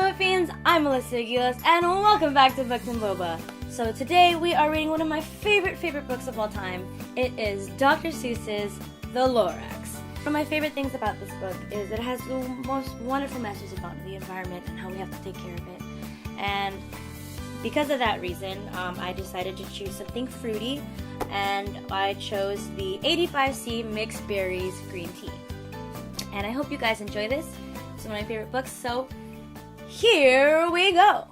Hello fiends, I'm Melissa Heidlas, and welcome back to Books and Boba. So today we are reading one of my favorite books of all time. It is Dr. Seuss's The Lorax. One of my favorite things about this book is it has the most wonderful message about the environment and how we have to take care of it. And because of that reason, I decided to choose something fruity, and I chose the 85C Mixed Berries Green Tea. And I hope you guys enjoy this. It's one of my favorite books, so here we go!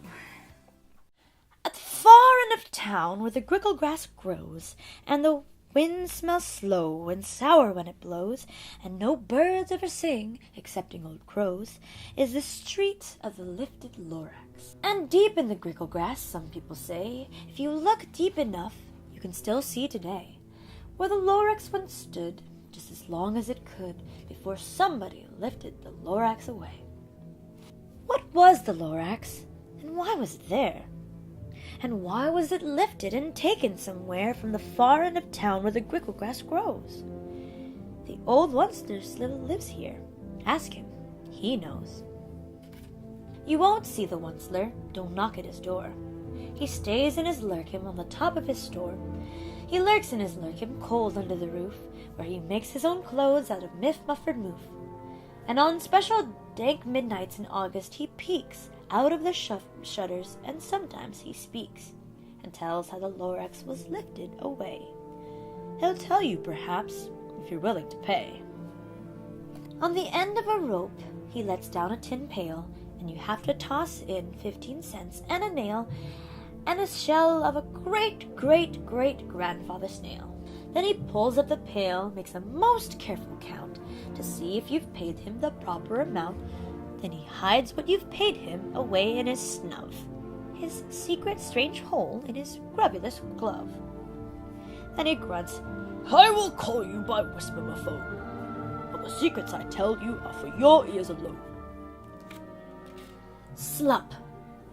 At the far end of town, where the grickle grass grows, and the wind smells slow and sour when it blows, and no birds ever sing, excepting old crows, is the street of the lifted Lorax. And deep in the grickle grass, some people say, if you look deep enough, you can still see today, where the Lorax once stood, just as long as it could, before somebody lifted the Lorax away. What was the Lorax, and why was it there? And why was it lifted and taken somewhere from the far end of town where the grickle grass grows? The old Onster still lives here. Ask him. He knows. You won't see the Onceler. Don't knock at his door. He stays in his lurkim on the top of his store. He lurks in his lurkim cold under the roof, where he makes his own clothes out of muffled moof. And on special dank midnights in August he peeks out of the shutters, and sometimes he speaks, and tells how the Lorax was lifted away. He'll tell you, perhaps, if you're willing to pay. On the end of a rope he lets down a tin pail, and you have to toss in 15 cents and a nail, and a shell of a great-great-great-grandfather snail. Then he pulls up the pail, makes a most careful count, to see if you've paid him the proper amount. Then he hides what you've paid him away in his snub, his secret strange hole in his grubbulous glove. Then he grunts, I will call you by whisper-my-phone, but the secrets I tell you are for your ears alone. Slump!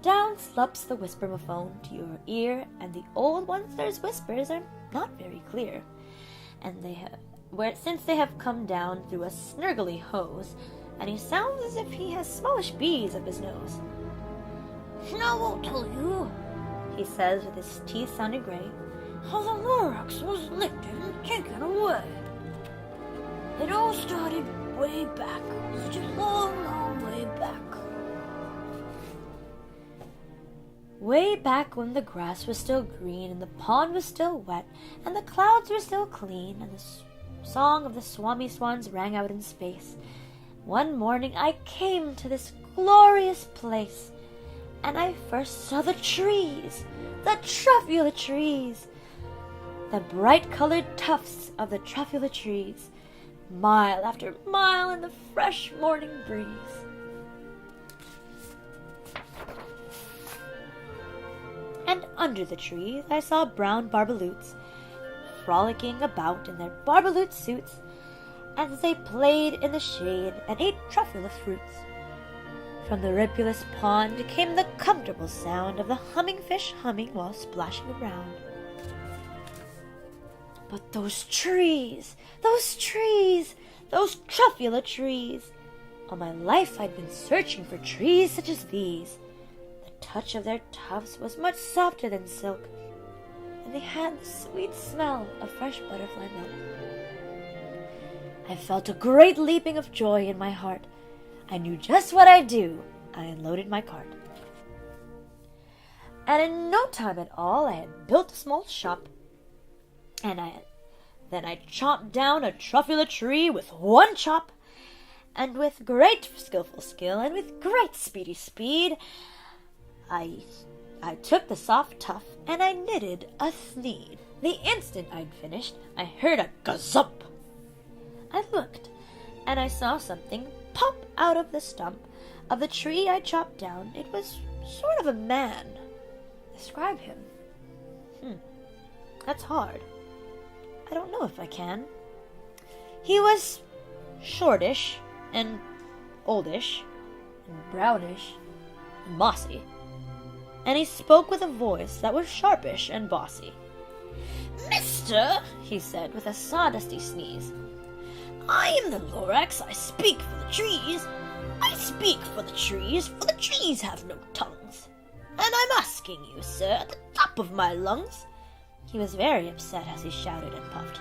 Down slups the whisper-my-phone to your ear, and the old Onceler's whispers are not very clear, and since they have come down through a snurgly hose, and he sounds as if he has smallish bees up his nose. I won't tell you, he says with his teeth sounding gray, how the Lorax was lifted and taken away. It all started way back, such a long way back. Way back when the grass was still green, and the pond was still wet, and the clouds were still clean, and the song of the Swami swans rang out in space. One morning I came to this glorious place, and I first saw the trees, the truffula trees, the bright-colored tufts of the truffula trees, mile after mile in the fresh morning breeze. And under the trees I saw brown barbaloots, frolicking about in their barbaloot suits, as they played in the shade and ate truffula fruits. From the ripulous pond came the comfortable sound of the humming fish humming while splashing around. But those trees, those truffula trees! All my life I'd been searching for trees such as these. The touch of their tufts was much softer than silk, and they had the sweet smell of fresh butterfly milk. I felt a great leaping of joy in my heart. I knew just what I'd do. I unloaded my cart. And in no time at all, I had built a small shop. And then I chopped down a truffula tree with one chop. And with great skillful skill, and with great speedy speed, I took the soft tuft, and I knitted a thneed. The instant I'd finished, I heard a gazump. I looked, and I saw something pop out of the stump of the tree I chopped down. It was sort of a man. Describe him. That's hard. I don't know if I can. He was shortish, and oldish, and brownish, and mossy. And he spoke with a voice that was sharpish and bossy. Mister, he said with a sawdusty sneeze, I am the Lorax, I speak for the trees. I speak for the trees have no tongues. And I'm asking you, sir, at the top of my lungs. He was very upset as he shouted and puffed.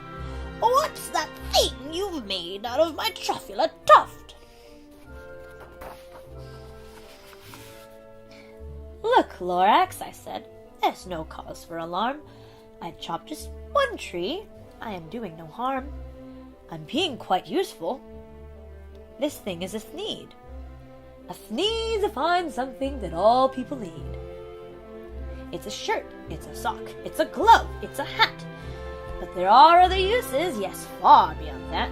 What's that thing you've made out of my truffula tuft? Look, Lorax, I said, there's no cause for alarm. I chopped just one tree. I am doing no harm. I'm being quite useful. This thing is a thneed. A thneed's a fine something that all people need. It's a shirt, it's a sock, it's a glove, it's a hat. But there are other uses, yes, far beyond that.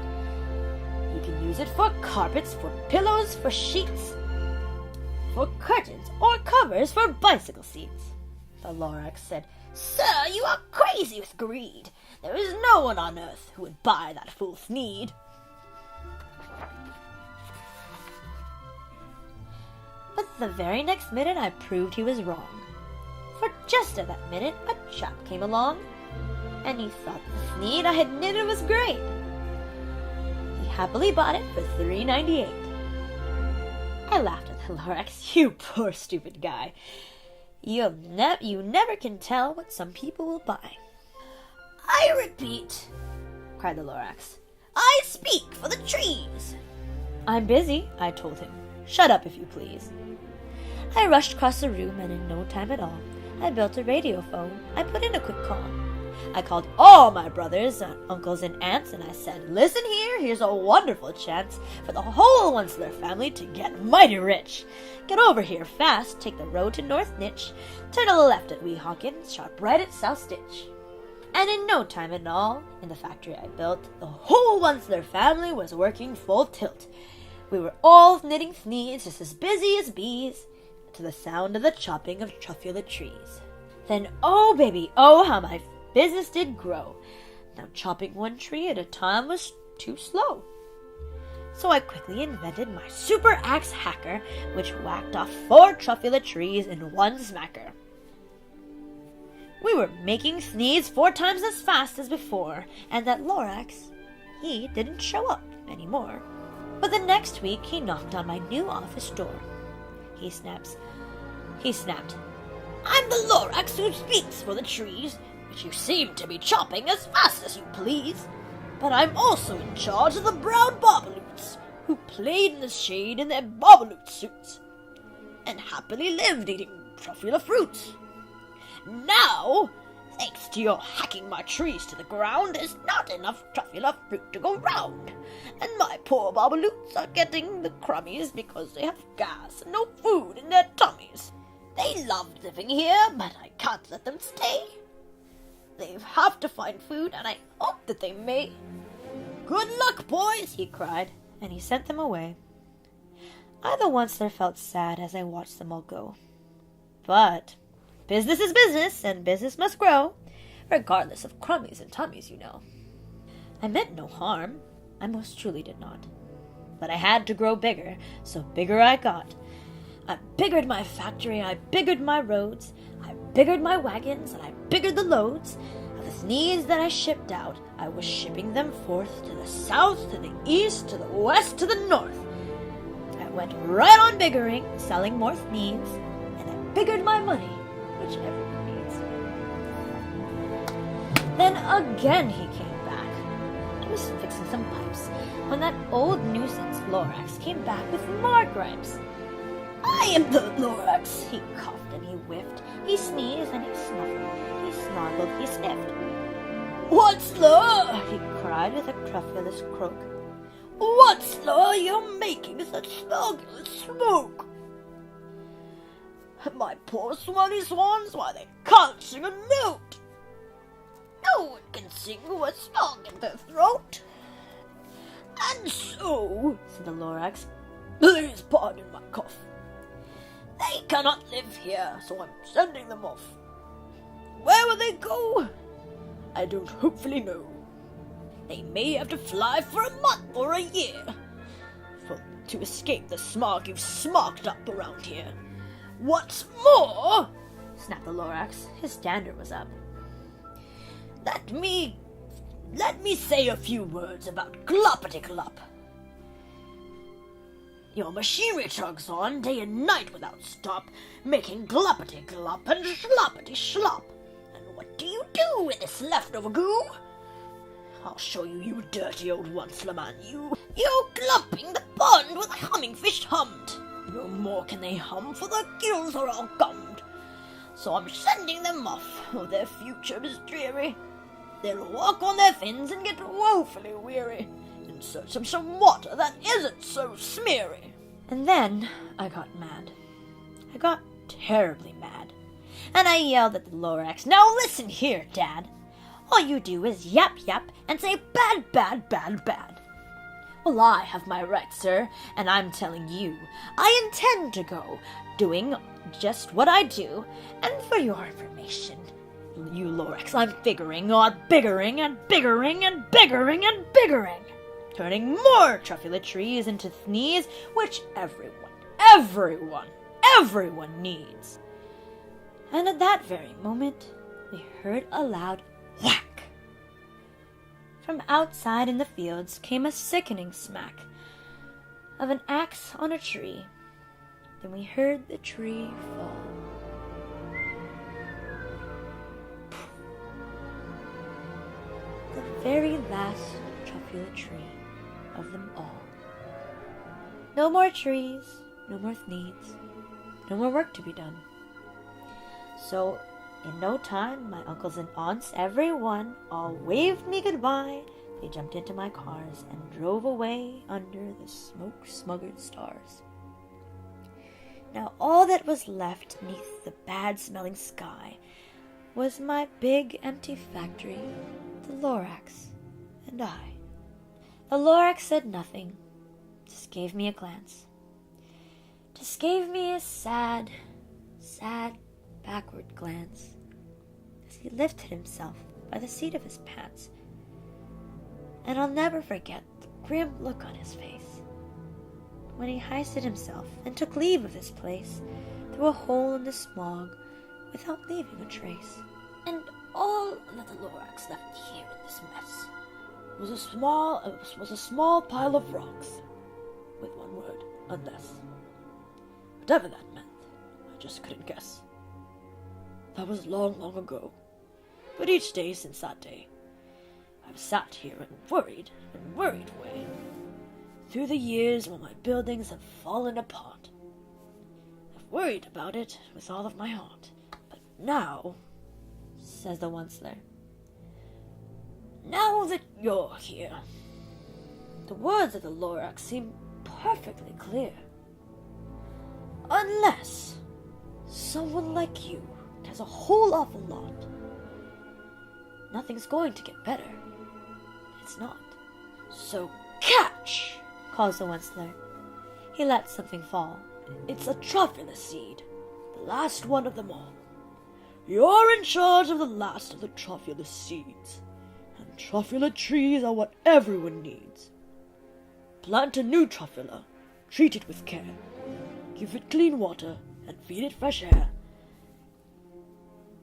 You can use it for carpets, for pillows, for sheets, for curtains, or covers for bicycle seats. The Lorax said, Sir, you are crazy with greed. There is no one on earth who would buy that fool thneed. But the very next minute I proved he was wrong. For just at that minute a chap came along, and he thought the thneed I had knitted was great. He happily bought it for $3.98. I laughed at the Lorax. You poor stupid guy. You never can tell what some people will buy. I repeat, cried the Lorax, I speak for the trees. I'm busy, I told him. Shut up, if you please. I rushed across the room, and in no time at all, I built a radio phone. I put in a quick call. I called all my brothers, uncles, and aunts, and I said, Listen here, here's a wonderful chance for the whole Onceler family to get mighty rich. Get over here fast, take the road to North Nitch, turn to the left at Weehawken, sharp right at South Stitch. And in no time at all, in the factory I built, the whole Onceler family was working full tilt. We were all knitting thneeds, just as busy as bees, to the sound of the chopping of truffula trees. Then, oh baby, oh how my business did grow. Now chopping one tree at a time was too slow. So I quickly invented my super axe hacker, which whacked off 4 truffula trees in one smacker. We were making thneeds 4 times as fast as before, and that Lorax, he didn't show up anymore. But the next week he knocked on my new office door. He snapped, I'm the Lorax who speaks for the trees, which you seem to be chopping as fast as you please. But I'm also in charge of the brown boboloots, who played in the shade in their boboloot suits, and happily lived eating truffula fruits. Now, thanks to your hacking my trees to the ground, there's not enough truffula fruit to go round, and my poor boboloots are getting the crummies because they have gas and no food in their tummies. They loved living here, but I can't let them stay. They have to find food, and I hope that they may. Good luck, boys, he cried, and he sent them away. I the Onceler felt sad as I watched them all go. But business is business, and business must grow, regardless of crummies and tummies, you know. I meant no harm. I most truly did not. But I had to grow bigger, so bigger I got. I biggered my factory, I biggered my roads, I biggered my wagons, and I biggered the loads. Of the thneeds that I shipped out, I was shipping them forth to the south, to the east, to the west, to the north. I went right on biggering, selling more thneeds, and I biggered my money, which everyone needs. Then again he came back. I was fixing some pipes when that old nuisance Lorax came back with more gripes. I am the Lorax, he coughed and he whiffed. He sneezed and he snuffled. He snarled, he sniffed. What's the? He cried with a truffulous croak. What's the? You're making such snuggled smoke. My poor swanny swans, why they can't sing a note. No one can sing who has song in their throat. And so, said the Lorax, please pardon my cough. They cannot live here, so I'm sending them off. Where will they go? I don't hopefully know. They may have to fly for a month or a year to escape the smog you've smogged up around here. What's more, snapped the Lorax. His dander was up. Let me say a few words about Gloppity-Glop. Your machinery chugs on day and night without stop, making gloppity-glop and sloppity-slop. And what do you do with this leftover goo? I'll show you, you dirty old once-man, you. You're glumping the pond where the humming-fish hummed. No more can they hum, for their gills are all gummed. So I'm sending them off, oh, their future is dreary. They'll walk on their fins and get woefully weary, in search of some water that isn't so smeary. And then I got mad. I got terribly mad. And I yelled at the Lorax, "Now listen here, Dad. All you do is yap yap and say bad, bad, bad, bad." Well, I have my rights, sir, and I'm telling you, I intend to go, doing just what I do, and for your information, you Lorax, I'm figuring on biggering and biggering and biggering and biggering, turning more truffula trees into thnees, which everyone needs. And at that very moment, we heard a loud whack. From outside in the fields came a sickening smack of an axe on a tree. Then we heard the tree fall. The very last truffula tree of them all. No more trees, no more thneeds, no more work to be done. So, in no time, my uncles and aunts, everyone, all waved me goodbye. They jumped into my cars and drove away under the smoke-smuggered stars. Now all that was left neath the bad-smelling sky was my big empty factory, the Lorax, and I. The Lorax said nothing, just gave me a glance. Just gave me a sad, backward glance as he lifted himself by the seat of his pants. And I'll never forget the grim look on his face when he hoisted himself and took leave of his place through a hole in the smog without leaving a trace. And all that the Lorax left here in this mess was a small pile of rocks with one word, unless. Whatever that meant, I just couldn't guess. That was long, long ago. But each day since that day, I've sat here and worried away. Through the years when my buildings have fallen apart. I've worried about it with all of my heart. But now, says the Onceler, now that you're here, the words of the Lorax seem perfectly clear. Unless someone like you does a whole awful lot, nothing's going to get better. It's not. So catch, calls the Onceler. He lets something fall. It's a truffula seed, the last one of them all. You're in charge of the last of the truffula seeds, and truffula trees are what everyone needs. Plant a new truffula, treat it with care, give it clean water, and feed it fresh air.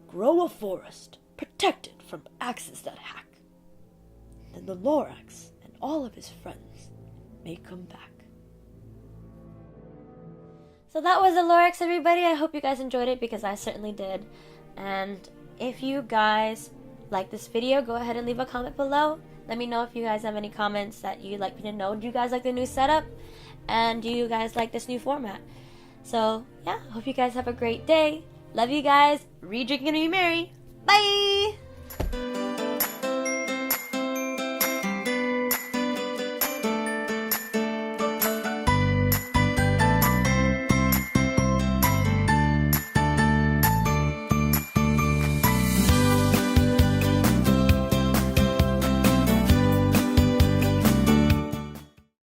Grow a forest, protect it from axes that hack. Then the Lorax and all of his friends may come back. So that was the Lorax, everybody. I hope you guys enjoyed it, because I certainly did. And if you guys like this video, go ahead and leave a comment below. Let me know if you guys have any comments that you'd like me to know. Do you guys like the new setup? And do you guys like this new format? So, yeah, hope you guys have a great day. Love you guys. Read, drink, and be merry. Bye!